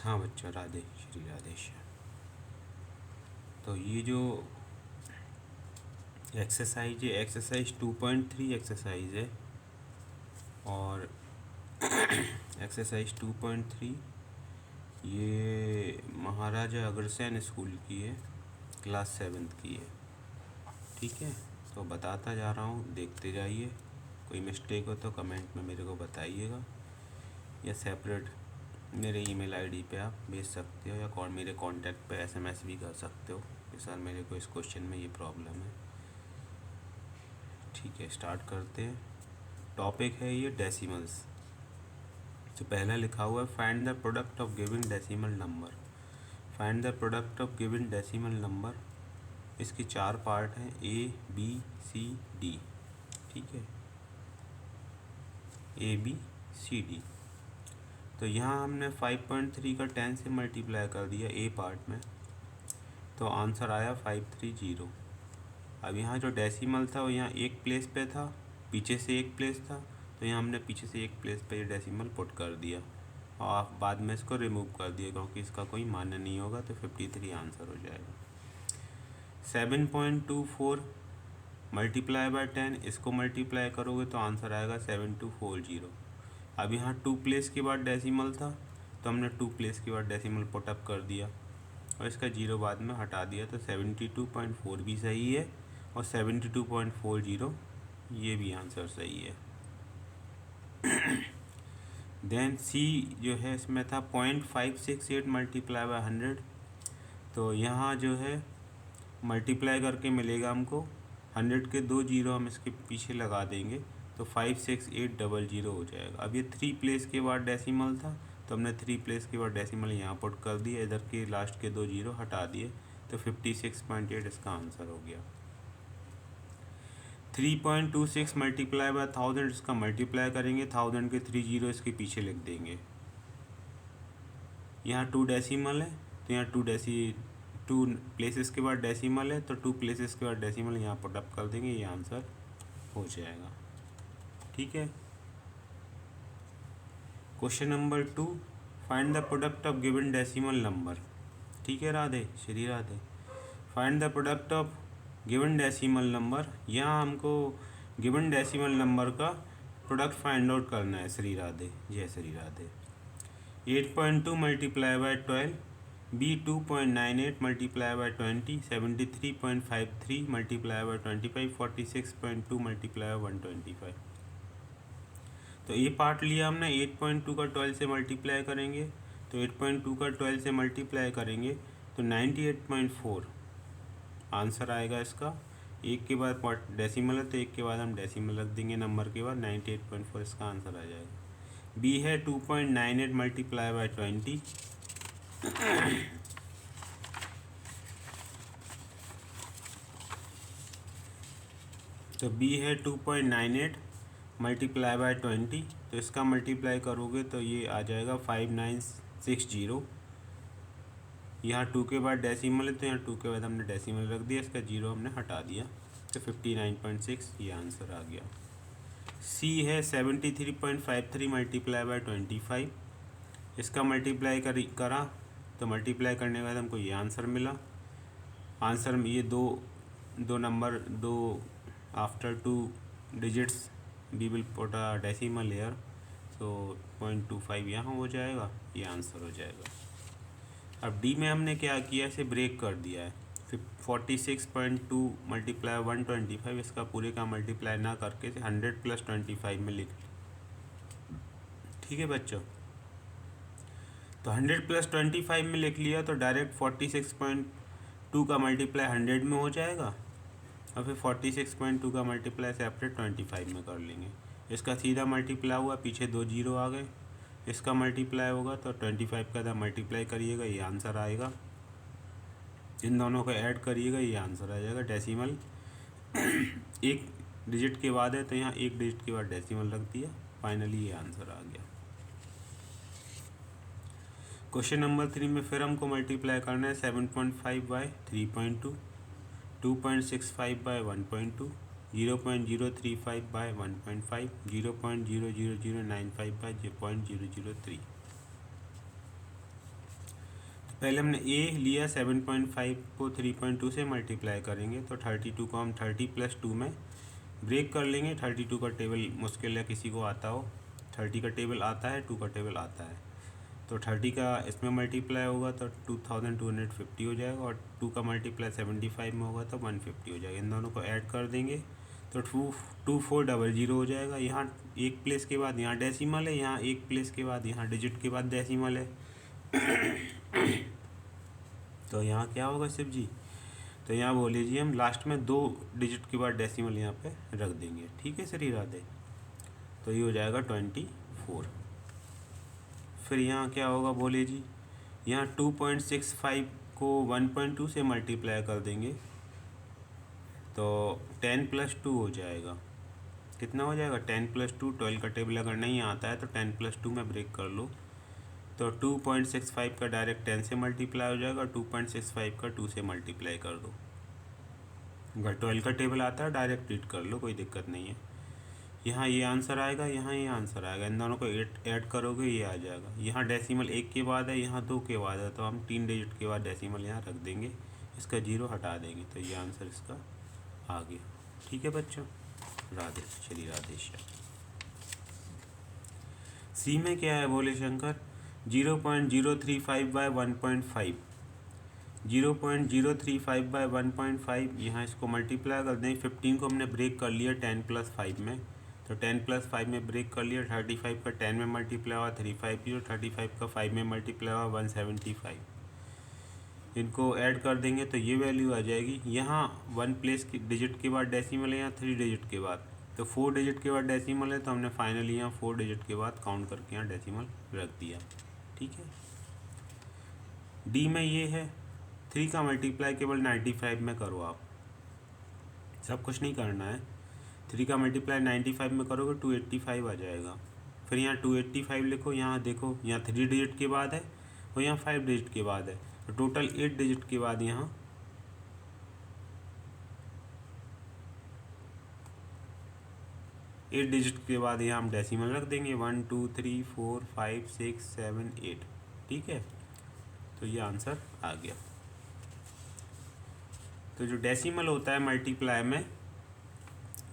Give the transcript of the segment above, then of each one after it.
हाँ बच्चों, राधे श्री राधे श्याम। तो ये जो एक्सरसाइज है, एक्सरसाइज 2.3 एक्सरसाइज है। और एक्सरसाइज 2.3 ये महाराजा अग्रसेन स्कूल की है, क्लास 7th की है। ठीक है, तो बताता जा रहा हूँ, देखते जाइए। कोई मिस्टेक हो तो कमेंट में मेरे को बताइएगा, या सेपरेट मेरे ईमेल आईडी पे आप भेज सकते हो, या मेरे कांटेक्ट पे एसएमएस भी कर सकते हो कि सर मेरे को इस क्वेश्चन में ये प्रॉब्लम है। ठीक है, स्टार्ट करते हैं। टॉपिक है ये डेसिमल्स। तो पहला लिखा हुआ है find the product of given decimal number. Find the product of given decimal number. इसके 4 पार्ट हैं, ए बी सी डी। ठीक है, ए बी सी डी। तो यहाँ हमने 5.3 का 10 से मल्टीप्लाई कर दिया ए पार्ट में, तो आंसर आया 530। अब यहाँ जो डेसिमल था वो यहाँ एक प्लेस पे था, पीछे से एक प्लेस था, तो यहाँ हमने पीछे से एक प्लेस पे ये डेसिमल पुट कर दिया और बाद में इसको रिमूव कर दिया क्योंकि इसका कोई मान्य नहीं होगा, तो 53 आंसर हो जाएगा। 7.24 मल्टीप्लाई बाय 10, इसको मल्टीप्लाई करोगे तो आंसर आएगा 7240। अब यहाँ 2 प्लेस के बाद डेसिमल था, तो हमने 2 प्लेस के बाद डेसिमल पुटअप कर दिया और इसका 0 बाद में हटा दिया, तो 72.4 भी सही है और 72.40 ये भी आंसर सही है। देन सी जो है इसमें था 0.568 मल्टीप्लाई बाय 100, तो यहाँ जो है मल्टीप्लाई करके मिलेगा हमको 100 के 2 जीरो हम इसके पीछे लगा देंगे, तो 56800 हो जाएगा। अब ये 3 प्लेस के बाद डेसिमल था, तो हमने 3 प्लेस के बाद डेसिमल यहाँ पुट कर दिया, इधर के लास्ट के 2 जीरो हटा दिए, तो 56.8 इसका आंसर हो गया। 3.26 मल्टीप्लाई बाय 1000, इसका मल्टीप्लाई करेंगे, 1000 के 3 जीरो इसके पीछे लिख देंगे। यहाँ 2 डेसिमल है, तो यहाँ 2 प्लेसेस के बाद डेसिमल है, तो 2 प्लेसेस के बाद डेसिमल यहाँ पुटअप कर देंगे, ये आंसर हो जाएगा। ठीक है, question number 2, find the product of given decimal number. ठीक है, Radhe Shri Radhe. Find the product of given decimal number. यहाँ हमको गिवन डेसिमल नंबर का प्रोडक्ट फाइंड आउट करना है। श्री राधे, जय Shri Radhe. 8.2 multiply by 12, B 2.98 multiply by 20, 73.53 multiply by 25, 46.2 multiply by 125। तो ये पार्ट लिया हमने, 8.2 का 12 से मल्टीप्लाई करेंगे, तो 8.2 का 12 से मल्टीप्लाई करेंगे तो 98.4 आंसर आएगा इसका। एक के बाद डेसिमल है, तो एक के बाद हम डेसिमल रख देंगे नंबर के बाद, 98.4 इसका आंसर आ जाएगा। बी है 2.98 मल्टीप्लाई बाय 20, तो बी है 2.98 मल्टीप्लाई बाय 20, तो इसका मल्टीप्लाई करोगे तो ये आ जाएगा 5960। यहाँ 2 के बाद डेसिमल है, तो यहाँ 2 के बाद हमने डेसिमल रख दिया, इसका 0 हमने हटा दिया, तो 59.6 ये आंसर आ गया। सी है 73.53 मल्टीप्लाई बाय 25, इसका मल्टीप्लाई करा, तो मल्टीप्लाई करने के बाद हमको ये आंसर मिला। आंसर में ये दो नंबर, दो after 2 digits we will put a decimal here, so 0.25 यहाँ हो जाएगा, ये आंसर हो जाएगा। अब डी में हमने क्या किया, इसे ब्रेक कर दिया है। 46.2 मल्टीप्लाई 125, इसका पूरे का मल्टीप्लाई ना करके 100 + 25 में लिख। ठीक है बच्चों, तो 100 + 25 में लिख लिया, तो डायरेक्ट 46.2 का मल्टीप्लाई 100 में हो जाएगा, और फिर 46.2 का मल्टीप्लाई सेपरेट 25 में कर लेंगे। इसका सीधा मल्टीप्लाई हुआ, पीछे 2 जीरो आ गए, इसका मल्टीप्लाई होगा तो 25 का मल्टीप्लाई करिएगा, ये आंसर आएगा। इन दोनों को ऐड करिएगा, ये आंसर आ जाएगा। डेसिमल एक डिजिट के बाद है, तो यहाँ एक डिजिट के बाद डेसिमल रख दिया, फाइनली ये आंसर आ गया। क्वेश्चन नंबर 3 में फिर हमको मल्टीप्लाई करना है 7.5 बाय 3.2, 2.65 बाय 1.2, 0.035 बाय 1.5, 0.00095 बाय 0.003। पहले हमने ए लिया 7.5 को 3.2 से मल्टीप्लाई करेंगे तो 32 को हम 30 + 2 में ब्रेक कर लेंगे। 32 का टेबल मुश्किल है किसी को आता हो, 30 का टेबल आता है, 2 का टेबल आता है, तो 30 का इसमें मल्टीप्लाई होगा तो 2250 हो जाएगा, और 2 का मल्टीप्लाई 75 में होगा तो 150 हो जाएगा। इन दोनों को ऐड कर देंगे तो 2400 हो जाएगा। यहाँ एक प्लेस के बाद यहाँ डेसिमल है, यहाँ एक प्लेस के बाद यहाँ डिजिट के बाद डेसिमल है। तो यहाँ क्या होगा शिव जी? तो यहाँ बोल लीजिए हम लास्ट में 2 डिजिट के बाद डेसिमल यहाँ पे रख देंगे। ठीक है श्री राधे। तो ये हो जाएगा 24। फिर यहाँ क्या होगा बोलिए जी? यहाँ 2.65 को 1.2 से मल्टीप्लाई कर देंगे तो 10 + 2 हो जाएगा। कितना हो जाएगा? 10 + 2। 12 का टेबल अगर नहीं आता है तो 10 + 2 में ब्रेक कर लो तो 2.65 का डायरेक्ट 10 से मल्टीप्लाई हो जाएगा, 2.65 का 2 से मल्टीप्लाई कर दो। अगर 12 का टेबल आता है डायरेक्ट रीड कर लो, कोई दिक्कत नहीं है। यहाँ ये आंसर आएगा, यहाँ ये आंसर आएगा, इन दोनों को ऐड करोगे ये आ जाएगा। यहाँ डेसिमल 1 के बाद है, यहाँ 2 के बाद है, तो हम 3 डिजिट के बाद डेसिमल यहाँ रख देंगे, इसका 0 हटा देंगे, तो ये आंसर इसका आ गया। ठीक है बच्चों, राधे श्री राधे श्याम। सी में क्या है बोले शंकर? 0.035/1.5, 0.035/1.5। यहाँ इसको मल्टीप्लाई कर दें। 15 को हमने ब्रेक कर लिया 10 + 5 में, तो 10 + 5 में ब्रेक कर लिया। 35 का 10 में मल्टीप्लाई हुआ 350, 35 का 5 में मल्टीप्लाई हुआ 175। इनको ऐड कर देंगे तो ये वैल्यू आ जाएगी। यहाँ 1 प्लेस की डिजिट के बाद डेसिमल है, यहाँ 3 डिजिट के बाद, तो 4 डिजिट के बाद डेसिमल है, तो हमने फाइनली यहाँ 4 डिजिट के बाद काउंट करके यहाँ डेसिमल रख दिया। ठीक है। डी में ये है 3 का मल्टीप्लाई केवल 95 में करो आप, सब कुछ नहीं करना है। 3 का मल्टीप्लाई 95 में करोगे 285 आ जाएगा। फिर यहाँ 285 लिखो, यहाँ देखो यहाँ 3 डिजिट के बाद है और यहाँ 5 डिजिट के बाद है, तो टोटल 8 डिजिट के बाद यहाँ 8 डिजिट के बाद यहाँ हम डेसिमल रख देंगे 1 2 3 4 5 6 7 8। ठीक है, तो ये आंसर आ गया। तो जो डेसिमल होता है मल्टीप्लाई में,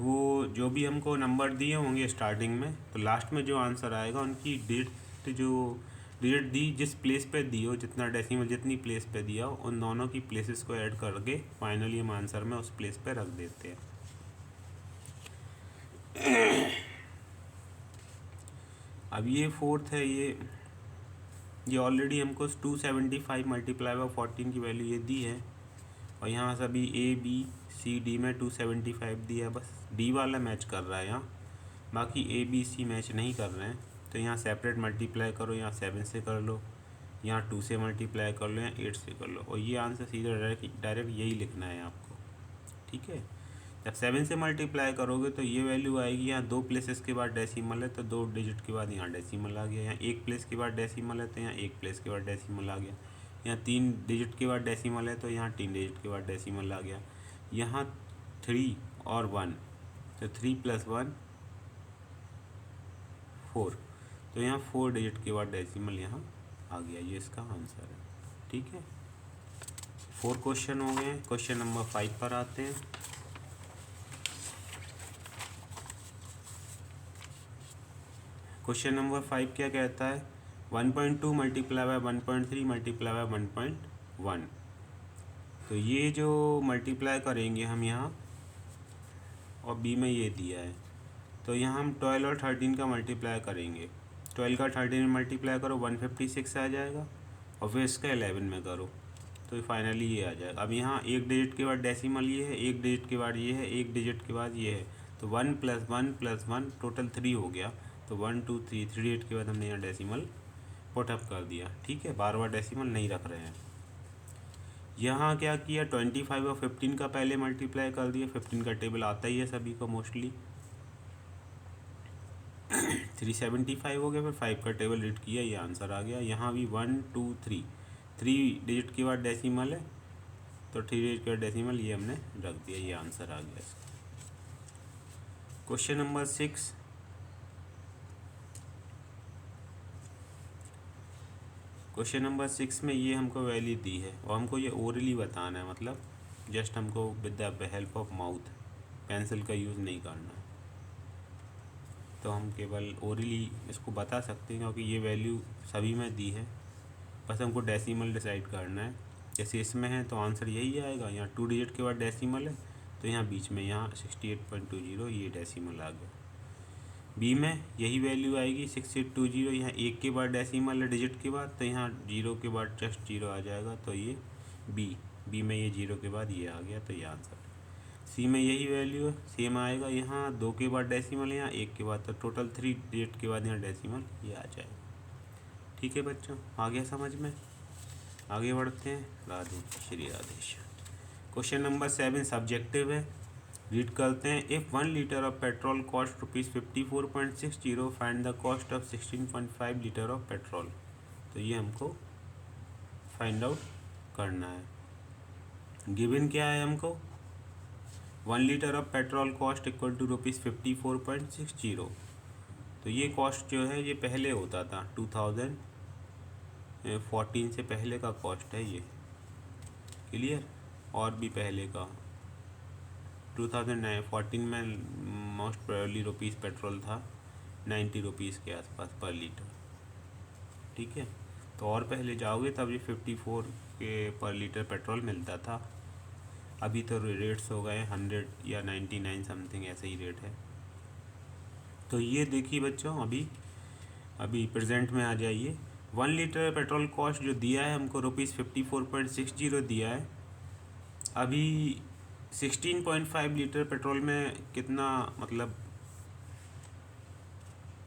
वो जो भी हमको नंबर दिए होंगे स्टार्टिंग में, तो लास्ट में जो आंसर आएगा उनकी डेट, जो डिजिट दी जिस प्लेस पे दी हो, जितना डेसिमल जितनी प्लेस पे दिया हो, उन दोनों की प्लेसेस को ऐड करके फाइनली हम आंसर में उस प्लेस पे रख देते हैं। अब ये 4th है, ये ऑलरेडी हमको 275 मल्टीप्लाई बाय 14 की वैल्यू ये दी है, और यहाँ सभी A B C D में 275 दिया है, बस D वाला मैच कर रहा है यहाँ, बाकी A B C मैच नहीं कर रहे हैं। तो यहाँ सेपरेट मल्टीप्लाई करो, यहाँ 7 से कर लो, यहाँ 2 से मल्टीप्लाई कर लो, यहाँ 8 से कर लो, और ये आंसर सीधा डायरेक्ट यही लिखना है आपको। ठीक है, जब 7 से मल्टीप्लाई करोगे तो ये वैल्यू आएगी। यहाँ 2 प्लेसेस के बाद डेसिमल है तो 2 डिजिट के बाद यहाँ डेसिमल आ गया। यहाँ 1 प्लेस के बाद डेसिमल है तो यहाँ 1 प्लेस के बाद डेसिमल आ गया। यहाँ 3 डिजिट के बाद डेसिमल है तो यहाँ 3 डिजिट के बाद डेसिमल आ गया। यहाँ 3 और 1, तो 3 + 1 4, तो यहाँ 4 डिजिट के बाद डेसिमल यहाँ आ गया। ये इसका आंसर है। ठीक है, 4 क्वेश्चन हो गए। क्वेश्चन नंबर 5 पर आते हैं। क्वेश्चन नंबर 5 क्या कहता है? 1.2 मल्टीप्लाई बाय 1.3 मल्टीप्लाई बाय 1.1। तो ये जो मल्टीप्लाई करेंगे हम यहाँ, और बी में ये दिया है, तो यहाँ हम 12 और 13 का मल्टीप्लाई करेंगे। 12 का 13 में मल्टीप्लाई करो 156 आ जाएगा, और फिर इसका 11 में करो तो फाइनली ये आ जाएगा। अब यहाँ 1 डिजिट के बाद डेसिमल ये है, 1 डिजिट के बाद ये है, 1 डिजिट के बाद ये है, तो 1 + 1 + 1 टोटल 3 हो गया। तो 1 2 3 3 डिजिट के बाद हमने यहाँ डेसिमल पुटअप कर दिया। ठीक है, बार बार डेसिमल नहीं रख रहे हैं। यहाँ क्या किया, 25 और 15 का पहले मल्टीप्लाई कर दिया। 15 का टेबल आता ही है सभी को मोस्टली। 375 हो गया, फिर 5 का टेबल रीड किया, ये आंसर आ गया। यहाँ भी 1 2 3 डिजिट के बाद डेसिमल है, तो 3 डिजिट के बाद डेसिमल ये हमने रख दिया, ये आंसर आ गया इसका। क्वेश्चन नंबर 6, क्वेश्चन नंबर 6 में ये हमको वैल्यू दी है और हमको ये ओरली बताना है, मतलब जस्ट हमको with the help of mouth, pencil का यूज़ नहीं करना है। तो हम केवल ओरली इसको बता सकते हैं क्योंकि ये वैल्यू सभी में दी है, बस हमको डेसिमल डिसाइड करना है। जैसे इसमें है तो आंसर यही आएगा, यहाँ 2 डिजिट के बाद डेसिमल है तो यहाँ बीच में यहाँ 68.20 ये डेसिमल आ गया। बी में यही वैल्यू आएगी 6820, यहाँ 1 के बाद डेसिमल है डिजिट के बाद, तो यहाँ 0 के बाद जस्ट 0 आ जाएगा, तो ये बी में ये 0 के बाद ये आ गया, तो ये आंसर। सी में यही वैल्यू है, सेम आएगा, यहाँ 2 के बाद डेसिमल, यहाँ 1 के बाद, तो टोटल 3 डिजिट के बाद यहाँ डेसिमल ये आ जाएगा। ठीक है बच्चों, आ गया समझ में? आगे बढ़ते हैं। Radhe Shri Radhesh. Question number 7 subjective है, रीड करते हैं। If 1 litre of petrol cost ₹54.60, find the cost of 16.5 litre of petrol. तो ये हमको फाइंड आउट करना है। गिवन क्या है हमको? 1 litre of petrol cost equal to ₹54.60। तो ये कॉस्ट जो है ये पहले होता था, 2014 से पहले का कॉस्ट है ये, क्लियर? और भी पहले का 2014 में मोस्ट प्रोबेबली रुपीज़ पेट्रोल था 90 रुपीज़ के आसपास पर लीटर। ठीक है, तो और पहले जाओगे तब ये 54 के पर लीटर पेट्रोल मिलता था। अभी तो रेट्स हो गए 100 या 99 समथिंग, ऐसे ही रेट है। तो ये देखिए बच्चों, अभी प्रेजेंट में आ जाइए। 1 लीटर पेट्रोल कॉस्ट जो दिया है हमको ₹54.60 दिया है। अभी 16.5 लीटर पेट्रोल में कितना, मतलब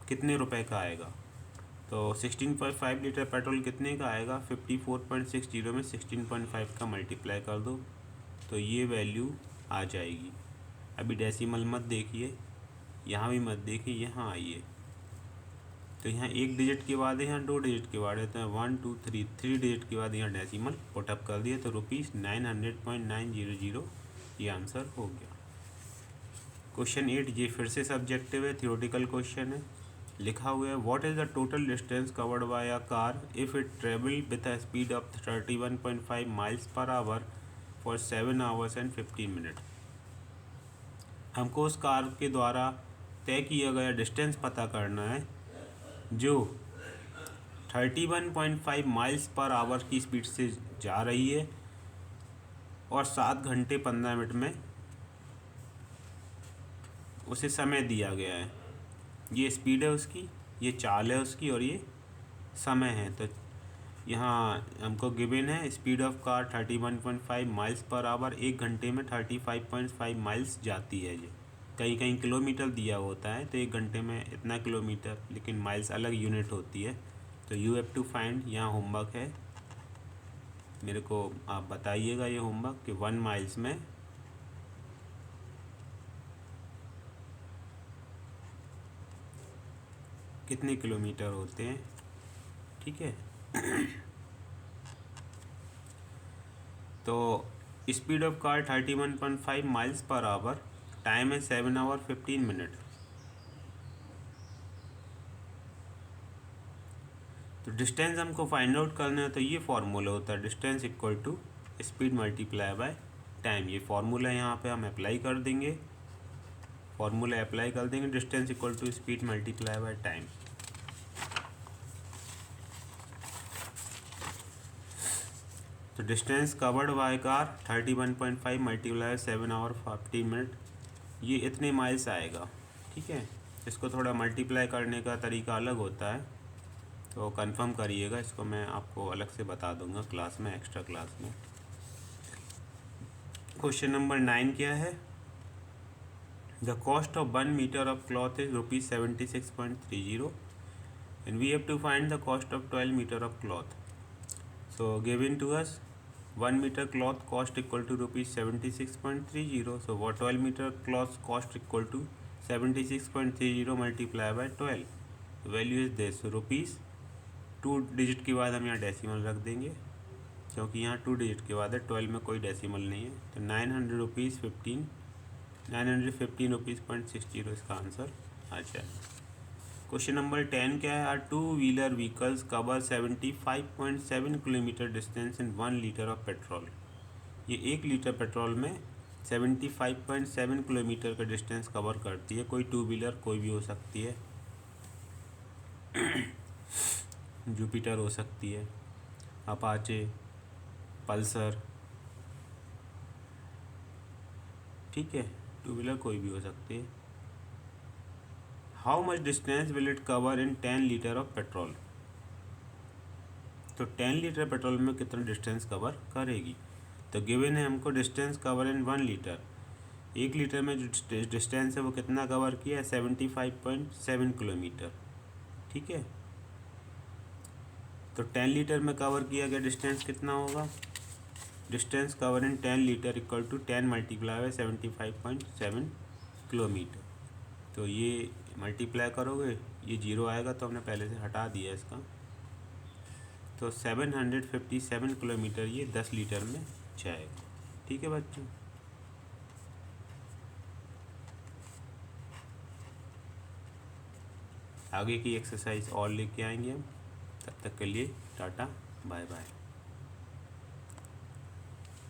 कितने रुपए का आएगा? तो 16.5 लीटर पेट्रोल कितने का आएगा? 54.60 में 16.5 का मल्टीप्लाई कर दो तो ये वैल्यू आ जाएगी। अभी डेसिमल मत देखिए, यहाँ भी मत देखिए, यहाँ आइए। तो यहाँ 1 डिजिट के बाद है, यहाँ 2 डिजिट के बाद है, तो 1 2 3 डिजिट के बाद यहाँ डेसिमल पुटअप कर दिए तो ₹900.900 ये आंसर हो गया। क्वेश्चन 8 ये फिर से सब्जेक्टिव है, थियोरेटिकल क्वेश्चन है। लिखा हुआ है, what is the total distance covered bye a car if it travel with a speed of 31.5 miles per hour for 7 hours and 15 minute. हमको उस कार के द्वारा तय किया गया डिस्टेंस पता करना है जो 31.5 माइल्स पर आवर की स्पीड से जा रही है और 7 घंटे 15 मिनट में उसे समय दिया गया है। ये स्पीड है उसकी, ये चाल है उसकी, और ये समय है। तो यहाँ हमको गिवन है speed of car 31.5 miles per our, 1 घंटे में 35.5 माइल्स जाती है। ये कहीं कहीं किलोमीटर दिया होता है तो 1 घंटे में इतना किलोमीटर, लेकिन माइल्स अलग यूनिट होती है। तो यू हैव टू फाइंड, यहाँ होमवर्क है, मेरे को आप बताइएगा ये होमवर्क कि 1 माइल्स में कितने किलोमीटर होते हैं। ठीक है तो speed of car 31.5 miles per hour, time है 7 आवर 15 मिनट। तो डिस्टेंस हमको फाइंड आउट करना है, तो ये फार्मूला होता है distance equal to speed multiply by time. ये फार्मूला यहाँ पे हम अप्लाई कर देंगे, distance equal to speed multiply by time. तो distance covered by car 31.5 multiply 7 hour 15 minute, ये इतने माइल्स आएगा। ठीक है, इसको थोड़ा मल्टीप्लाई करने का तरीका अलग होता है, तो कंफर्म करिएगा, इसको मैं आपको अलग से बता दूंगा क्लास में, एक्स्ट्रा क्लास में। क्वेश्चन नंबर 9 क्या है? The cost of 1 metre of cloth is ₹76.30 and we have to find the cost of 12 metre of cloth. So given to us 1 meter cloth cost equal to ₹76.30. So what 12 meter cloth cost equal to 76.30 multiply by 12. The value is this. So rupees 2 digit के बाद हम यहाँ decimal रख देंगे क्योंकि यहाँ 2 digit के बाद है, 12 में कोई डेसिमल नहीं है। तो 915 ₹915.60 इसका आंसर आ जाए। क्वेश्चन नंबर 10 क्या है? Our two wheeler vehicles cover 75.7 kilometre distance in 1 litre of petrol. ये 1 लीटर पेट्रोल में 75.7 किलोमीटर का डिस्टेंस कवर करती है। कोई टू व्हीलर कोई भी हो सकती है, जुपिटर हो सकती है, अपाचे, पल्सर, ठीक है, टू व्हीलर कोई भी हो सकती है। How much distance will it cover in 10 litre of petrol? तो 10 लीटर पेट्रोल में कितना डिस्टेंस कवर करेगी? तो गिवन है हमको डिस्टेंस कवर इन 1 लीटर। 1 लीटर में जो डिस्टेंस है वो कितना कवर किया है? 75.7 किलोमीटर, ठीक है। तो 10 लीटर में कवर किया गया डिस्टेंस कितना होगा? Distance cover in 10 litre equal to 10 multiply by 75.7 kilometre. तो ये मल्टीप्लाई करोगे, ये 0 आएगा तो हमने पहले से हटा दिया इसका। तो 757 किलोमीटर ये 10 लीटर में जाएगा, ठीक है बच्चों। आगे की एक्सरसाइज और लेके आएंगे हम, तब तक के लिए टाटा बाय बाय।